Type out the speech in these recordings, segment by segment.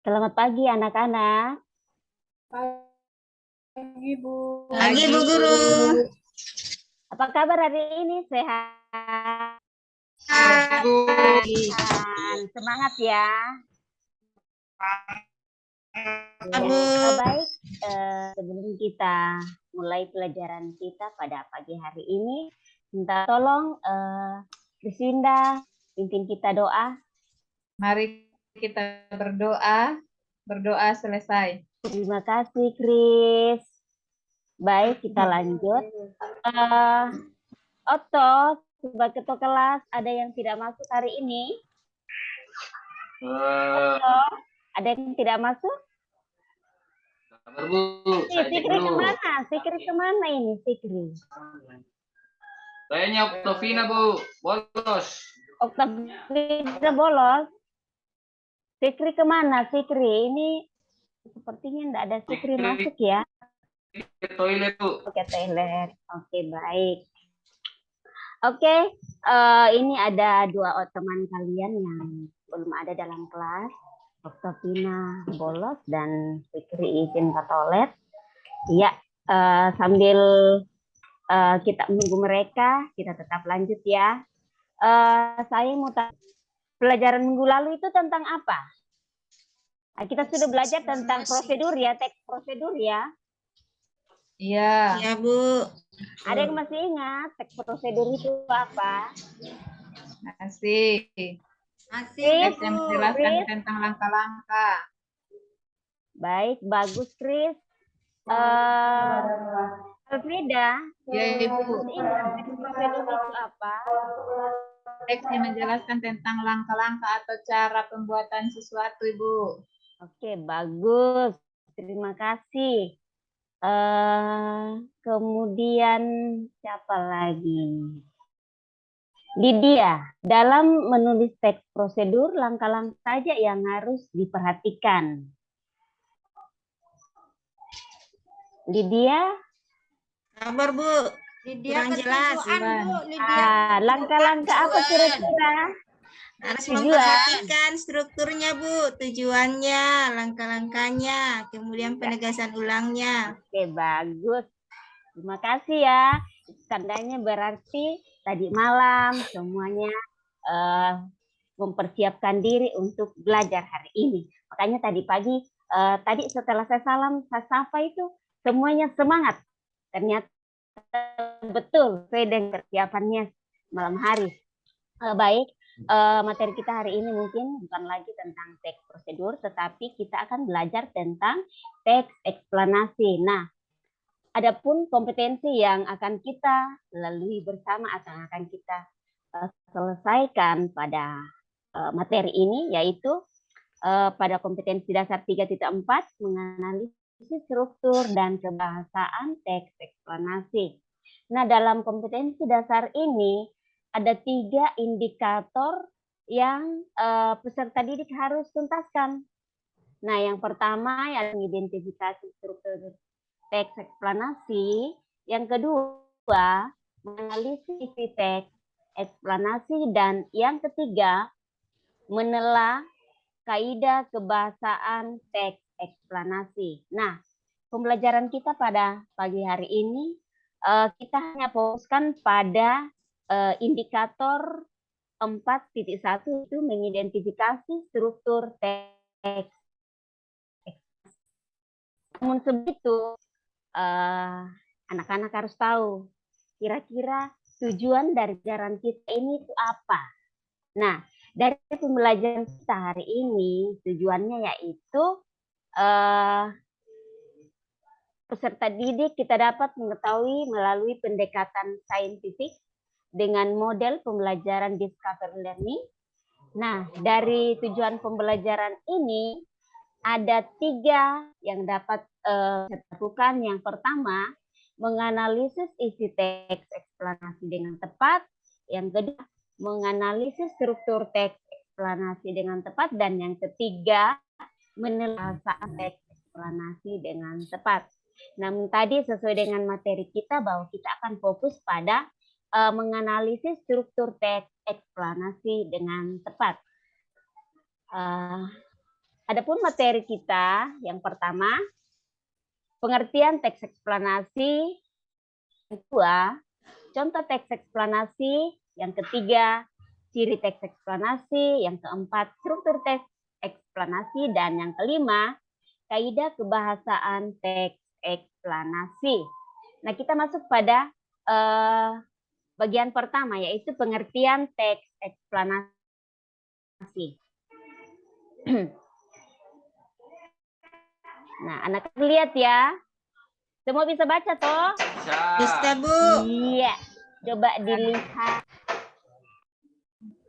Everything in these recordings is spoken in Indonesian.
Selamat pagi anak-anak. Pagi, Bu. Pagi, Bu Guru. Apa kabar hari ini? Sehat? Semangat ya. Baik, sebelum kita mulai pelajaran kita pada pagi hari ini, minta tolong Kristinda pimpin kita doa. Mari kita berdoa. Berdoa selesai. Terima kasih, Kris. Baik, kita lanjut. Otto, sebagai ketua kelas, ada yang tidak masuk hari ini? Otto, ada yang tidak masuk? Sikri kemana? Sikri kemana ini, Sikri? Kayaknya Oktovina, Bu. Bolos. Oktovina bolos. Sikri kemana, Sikri? Ini sepertinya enggak ada Sikri masuk ya. Ke toilet, Bu. Oke, toilet. Oke, baik. Oke, ini ada dua teman kalian yang belum ada dalam kelas. Oktovina bolos dan Fikri izin ke toilet. Iya, sambil kita menunggu mereka, kita tetap lanjut ya. Saya mau tanya, pelajaran minggu lalu itu tentang apa? Kita sudah belajar tentang prosedur ya, teks prosedur ya. Iya. Iya, Bu. Ada yang masih ingat teks prosedur itu apa? Masih. Kris, Yang menjelaskan tentang langkah-langkah. Baik, bagus Kris. Elfrida, Ya, Ibu. ingat teks prosedur itu apa? Teks yang menjelaskan tentang langkah-langkah atau cara pembuatan sesuatu, Ibu. Oke, bagus. Terima kasih. Kemudian siapa lagi? Lydia, dalam menulis teks prosedur, langkah-langkah saja yang harus diperhatikan. Lydia? Kabar, Bu. Kurang jelas. Langkah-langkah apa kira-kira? Harus memperhatikan strukturnya, Bu. Tujuannya, langkah-langkahnya, kemudian penegasan ulangnya. Oke, bagus. Terima kasih ya. Tandanya berarti tadi malam semuanya mempersiapkan diri untuk belajar hari ini. Makanya tadi pagi, tadi setelah saya salam, saya sapa itu semuanya semangat. Ternyata betul sesuai dengan persiapannya malam hari. Baik, materi kita hari ini mungkin bukan lagi tentang teks prosedur, tetapi kita akan belajar tentang teks eksplanasi. Nah, adapun kompetensi yang akan kita lalui bersama atau yang akan kita selesaikan pada materi ini, yaitu pada kompetensi dasar 3.4 menganalisis struktur dan kebahasaan teks eksplanasi. Nah, dalam kompetensi dasar ini ada 3 indikator yang peserta didik harus tuntaskan. Nah, yang pertama yang mengidentifikasi struktur teks eksplanasi, yang kedua menganalisis isi teks eksplanasi, dan yang ketiga menelaah kaidah kebahasaan teks eksplanasi. Nah, pembelajaran kita pada pagi hari ini kita hanya fokuskan pada indikator 4.1 itu mengidentifikasi struktur teks. Namun sebegitu anak-anak harus tahu kira-kira tujuan dari pelajaran kita ini itu apa. Nah, dari pembelajaran kita hari ini tujuannya yaitu peserta didik kita dapat mengetahui melalui pendekatan saintifik dengan model pembelajaran discovery learning. Nah, dari tujuan pembelajaran ini ada 3 yang dapat dilakukan. Yang pertama, menganalisis isi teks eksplanasi dengan tepat. Yang kedua, menganalisis struktur teks eksplanasi dengan tepat. Dan yang ketiga, menelaah teks eksplanasi dengan tepat. Namun tadi sesuai dengan materi kita bahwa kita akan fokus pada menganalisis struktur teks eksplanasi dengan tepat. Adapun materi kita yang pertama, pengertian teks eksplanasi. Yang kedua, contoh teks eksplanasi. Yang ketiga, ciri teks eksplanasi. Yang keempat, struktur teks eksplanasi. Dan yang kelima, kaidah kebahasaan teks eksplanasi. Nah, kita masuk pada bagian pertama, yaitu pengertian teks eksplanasi. Nah, anak lihat ya. Semua bisa baca toh? Bisa, Bu. Iya. Coba dilihat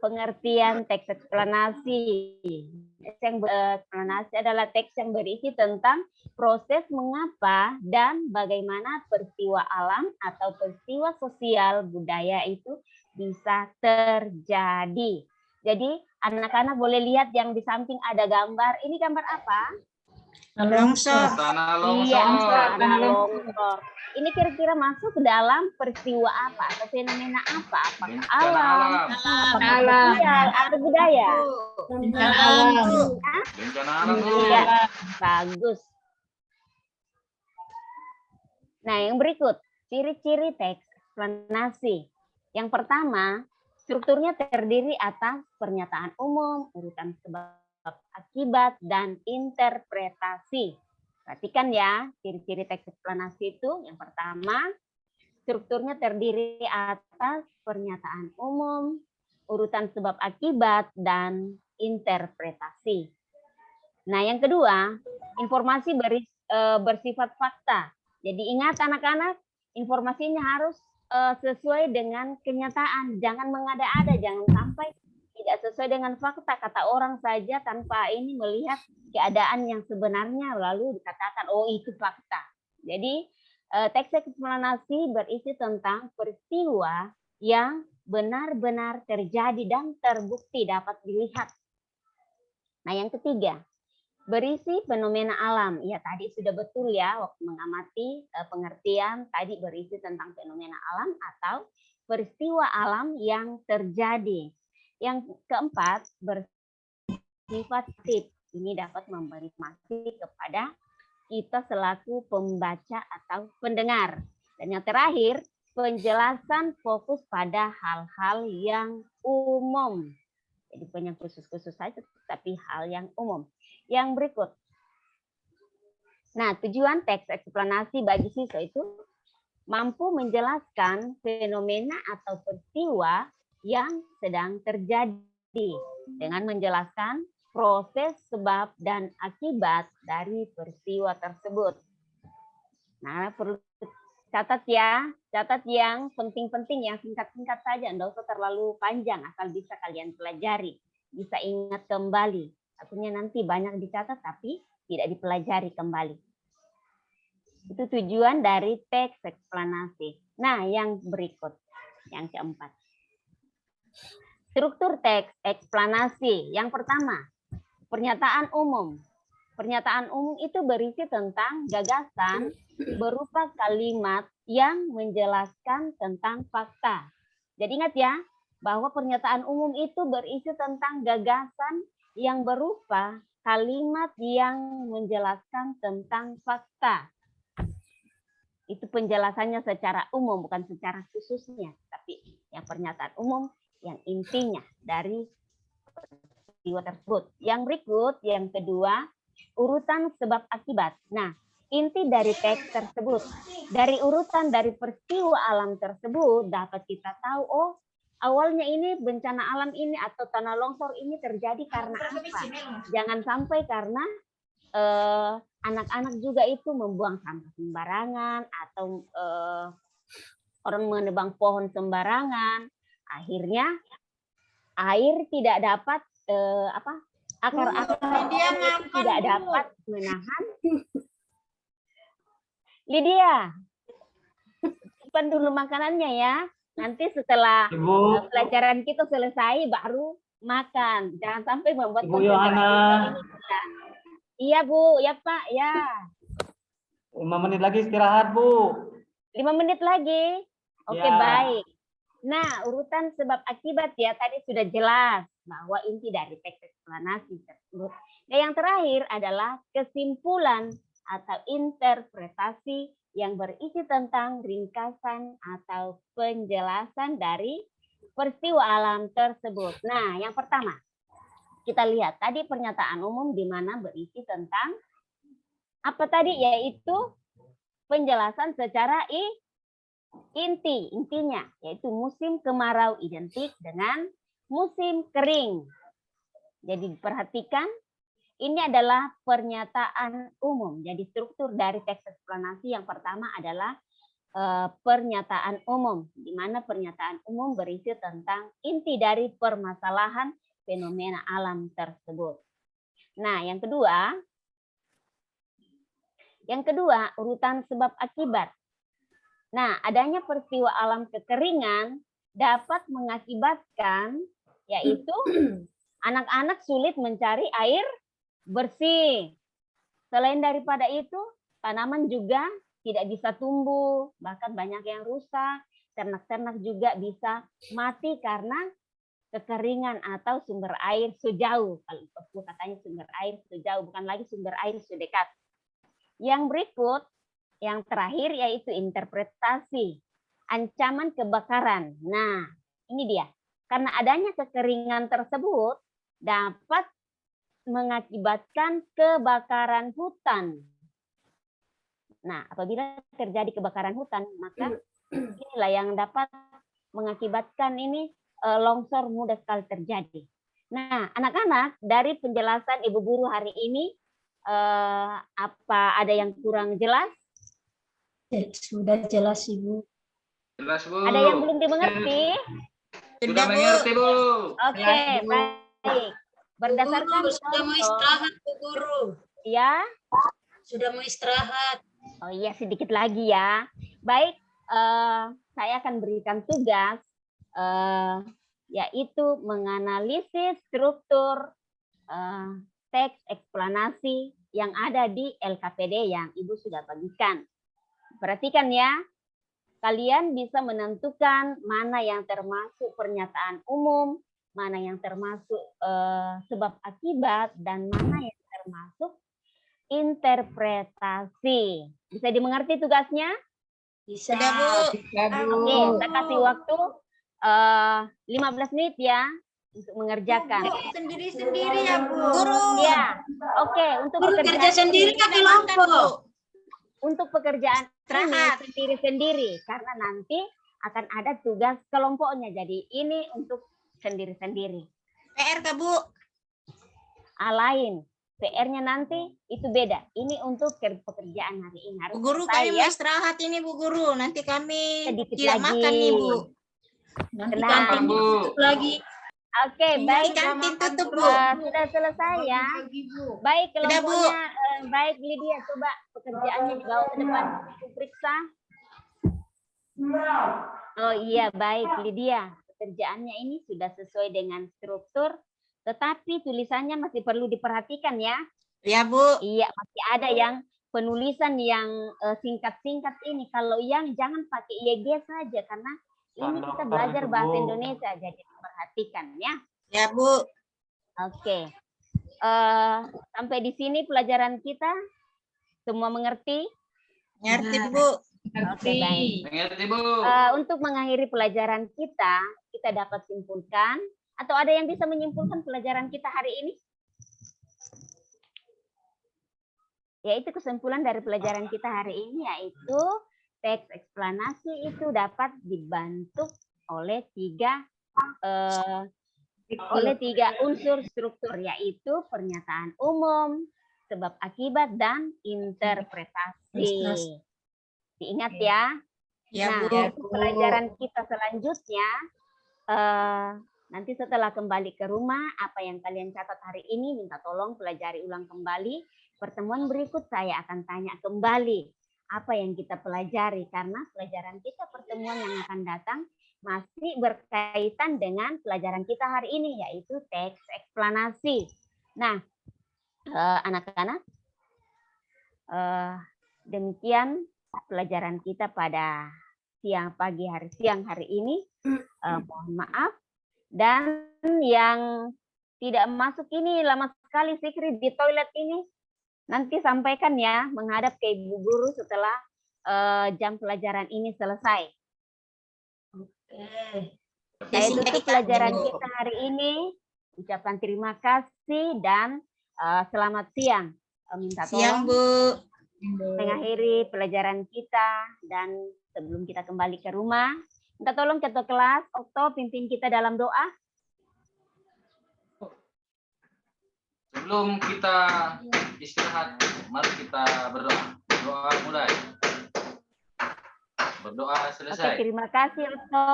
pengertian teks eksplanasi. Teks yang eksplanasi adalah teks yang berisi tentang proses mengapa dan bagaimana peristiwa alam atau peristiwa sosial budaya itu bisa terjadi. Jadi anak-anak boleh lihat yang di samping ada gambar. Ini gambar apa? Longsor. Tanah Iya, longsor. tanah longsor. Ini kira-kira masuk ke dalam peristiwa apa atau fenomena apa? Apakah Bencana alam, alam. apakah Alam. sosial atau budaya? Bencana alam. Bencana alam, Bu. Iya, bagus. Nah, yang berikut, ciri-ciri teks eksplanasi. Yang pertama, strukturnya terdiri atas pernyataan umum, urutan sebab akibat, dan interpretasi. Perhatikan ya, ciri-ciri teks eksplanasi itu. Yang pertama, strukturnya terdiri atas pernyataan umum, urutan sebab akibat, dan interpretasi. Nah, yang kedua, informasi bersifat fakta. Jadi ingat anak-anak, informasinya harus sesuai dengan kenyataan. Jangan mengada-ada, jangan sampai tidak sesuai dengan fakta. Kata orang saja tanpa ini melihat keadaan yang sebenarnya, lalu dikatakan, oh itu fakta. Jadi teks eksplanasi berisi tentang peristiwa yang benar-benar terjadi dan terbukti dapat dilihat. Nah, yang ketiga, berisi fenomena alam. Ya, tadi sudah betul ya waktu mengamati pengertian tadi berisi tentang fenomena alam atau peristiwa alam yang terjadi. Yang keempat, bersifat tip. Ini dapat memberi informasi kepada kita selaku pembaca atau pendengar. Dan yang terakhir, penjelasan fokus pada hal-hal yang umum. Jadi bukan yang khusus-khusus saja, tapi hal yang umum. Yang berikut. Nah, tujuan teks eksplanasi bagi siswa itu mampu menjelaskan fenomena atau peristiwa yang sedang terjadi dengan menjelaskan proses, sebab, dan akibat dari peristiwa tersebut. Nah, perlu catat ya, catat yang penting-penting, yang singkat-singkat saja, tidak usah terlalu panjang, asal bisa kalian pelajari, bisa ingat kembali. Artinya nanti banyak dicatat tapi tidak dipelajari kembali. Itu tujuan dari teks eksplanasi. Nah, yang berikut, yang keempat. Struktur teks eksplanasi. Yang pertama, pernyataan umum. Pernyataan umum itu berisi tentang gagasan berupa kalimat yang menjelaskan tentang fakta. Jadi ingat ya, bahwa pernyataan umum itu berisi tentang gagasan yang berupa kalimat yang menjelaskan tentang fakta. Itu penjelasannya secara umum, bukan secara khususnya. Tapi yang pernyataan umum yang intinya dari peristiwa tersebut. Yang berikut, yang kedua, urutan sebab akibat. Nah, inti dari teks tersebut, dari urutan dari peristiwa alam tersebut dapat kita tahu, oh awalnya ini bencana alam ini atau tanah longsor ini terjadi karena apa? Jangan sampai karena anak-anak juga itu membuang sampah sembarangan atau orang menebang pohon sembarangan. Akhirnya air tidak dapat akar-akar tidak dapat menahan. Lydia, simpan dulu makanannya ya. Nanti setelah pelajaran kita selesai baru makan. Jangan sampai membuat Ibu Yohana. Iya Bu, ya Pak, ya. 5 menit lagi istirahat, Bu. 5 menit lagi. Oke, Ya. baik. Nah, urutan sebab akibat ya tadi sudah jelas bahwa inti dari teks eksplanasi tersebut Dan yang terakhir adalah kesimpulan atau interpretasi yang berisi tentang ringkasan atau penjelasan dari peristiwa alam tersebut. Nah, yang pertama, kita lihat tadi pernyataan umum di mana berisi tentang apa tadi, yaitu penjelasan secara intinya, yaitu musim kemarau identik dengan musim kering. Jadi perhatikan, ini adalah pernyataan umum. Jadi struktur dari teks eksplanasi yang pertama adalah pernyataan umum, di mana pernyataan umum berisi tentang inti dari permasalahan fenomena alam tersebut. Nah, yang kedua urutan sebab akibat. Nah, adanya peristiwa alam kekeringan dapat mengakibatkan, yaitu anak-anak sulit mencari air bersih. Selain daripada itu, tanaman juga tidak bisa tumbuh, bahkan banyak yang rusak. Ternak-ternak juga bisa mati karena kekeringan atau sumber air sejauh. Kalau Papua katanya sumber air sejauh, bukan lagi sumber air sedekat. Yang berikut, yang terakhir yaitu interpretasi, ancaman kebakaran. Nah, ini dia. Karena adanya kekeringan tersebut dapat mengakibatkan kebakaran hutan. Nah, apabila terjadi kebakaran hutan, maka inilah yang dapat mengakibatkan ini longsor mudah sekali terjadi. Nah, anak-anak, dari penjelasan Ibu Guru hari ini, apa ada yang kurang jelas? Sudah jelas, Ibu. Jelas, Bu. Ada yang belum dimengerti? Sudah mengerti, Bu. Oke, baik. Berdasarkan Sudah mau istirahat, Bu Guru. ya. Sudah mau istirahat. Oh iya, sedikit lagi ya. Baik, saya akan berikan tugas, yaitu menganalisis struktur teks eksplanasi yang ada di LKPD yang Ibu sudah bagikan. Perhatikan ya, kalian bisa menentukan mana yang termasuk pernyataan umum, mana yang termasuk sebab akibat, dan mana yang termasuk interpretasi. Bisa dimengerti tugasnya? Bisa. Oke, saya kasih waktu 15 menit ya untuk mengerjakan. Sendiri-sendiri ya, Bu. Guru. Ya, oke. Untuk Guru kerja pekerjaan sendiri ini, kan kelompok. untuk pekerjaan ini sendiri-sendiri, karena nanti akan ada tugas kelompoknya. Jadi ini untuk sendiri-sendiri. PR Kak, Bu. Lain. PR-nya nanti itu beda. Ini untuk pekerjaan hari ini. Harus Bu Guru, selesai kami ya. mau istirahat ini, Bu Guru. Nanti kami Sedikit tidak lagi. makan nih, Bu. Nanti Tenang. kantin Bu. tutup lagi. Oke, baik. Kantin tutup, Bu. Sudah selesai ya. Baik, Sudah, Bu. kelompoknya. Baik, Lydia, coba pekerjaannya dibawa ke depan. Aku periksa. Oh iya, baik, Lydia. Pekerjaannya ini sudah sesuai dengan struktur, tetapi tulisannya masih perlu diperhatikan ya. Ya, Bu. Iya, masih ada yang penulisan yang singkat-singkat ini. Kalau yang jangan pakai YG saja, karena ini kita belajar bahasa Indonesia, jadi perhatikan ya. Ya, Bu. Oke. Sampai di sini pelajaran kita. Semua mengerti? Ngerti, Bu. Oke, baik. Mengerti, Bu. Untuk mengakhiri pelajaran kita dapat simpulkan, atau ada yang bisa menyimpulkan pelajaran kita hari ini? Yaitu kesimpulan dari pelajaran kita hari ini, yaitu teks eksplanasi itu dapat dibantu oleh tiga unsur struktur, yaitu pernyataan umum, sebab akibat, dan interpretasi. Diingat ya. Ya, Nah, Bu. untuk pelajaran kita selanjutnya, nanti setelah kembali ke rumah, apa yang kalian catat hari ini, minta tolong pelajari ulang kembali. Pertemuan berikut saya akan tanya kembali apa yang kita pelajari, karena pelajaran kita pertemuan yang akan datang masih berkaitan dengan pelajaran kita hari ini, yaitu teks eksplanasi. Nah, anak-anak, demikian pelajaran kita pada siang hari ini. Mohon maaf, dan yang tidak masuk ini lama sekali Sikri di toilet ini. Nanti sampaikan ya, menghadap ke Ibu Guru setelah jam pelajaran ini selesai. Oke. Saya Jessica tutup dipanggil, pelajaran Bu. kita hari ini. Ucapan terima kasih dan selamat siang. Minta Siang, tolong Bu. mengakhiri pelajaran kita dan sebelum kita kembali ke rumah, minta tolong ketua kelas Okto pimpin kita dalam doa. Sebelum kita istirahat, mari kita berdoa. Doa mulai. Berdoa Oke, selesai. terima kasih Okto.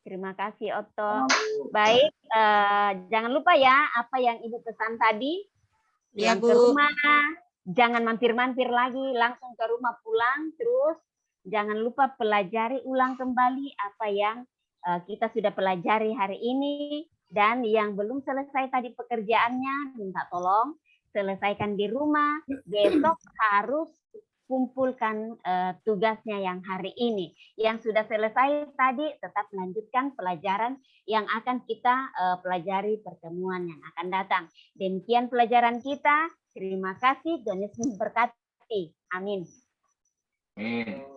Terima kasih Okto. Baik, jangan lupa ya apa yang Ibu pesan tadi. Ya, Pulang ke Bu. rumah, jangan mampir-mampir lagi, langsung ke rumah pulang, terus jangan lupa pelajari ulang kembali apa yang kita sudah pelajari hari ini, dan yang belum selesai tadi pekerjaannya, minta tolong selesaikan di rumah, besok harus kumpulkan tugasnya yang hari ini. Yang sudah selesai tadi tetap lanjutkan pelajaran yang akan kita pelajari pertemuan yang akan datang. Demikian pelajaran kita. Terima kasih. Tuhan Yesus memberkati. Amin. Amin.